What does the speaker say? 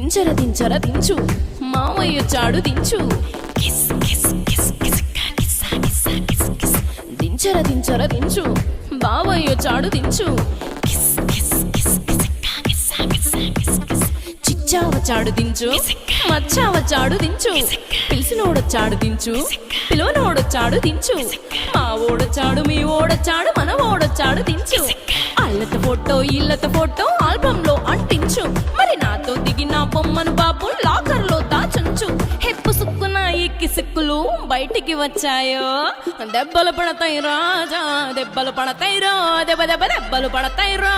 దించర దించర దించు మావయ్య చాడు దించు kiss kiss kiss kiss kiss kiss kiss kiss దించర దించర దించు బావయ్య చాడు దించు kiss kiss kiss kiss kiss kiss kiss kiss చిచ్చావ చాడు దించు మచ్చావ చాడు దించు పిలిసినోడొచ్చాడు దించు పిలువనోడొచ్చాడు దించు మా ఓడొచ్చాడు మీ ఓడొచ్చాడు మన ఓడొచ్చాడు దించు అల్లత ఫోటో ఇల్లత ఫోటో ఆల్బమ్ లో అంటించు మరి నాతో దిగిన బొమ్మను బాబు లాకర్ లో దాచుంచు హెప్పు సుక్కున ఈ కిసుక్కులు బయటికి వచ్చాయో దెబ్బలు పడతాయి రాజా దెబ్బలు పడతాయి రో దెబ్బ దెబ్బ దెబ్బలు పడతాయి రో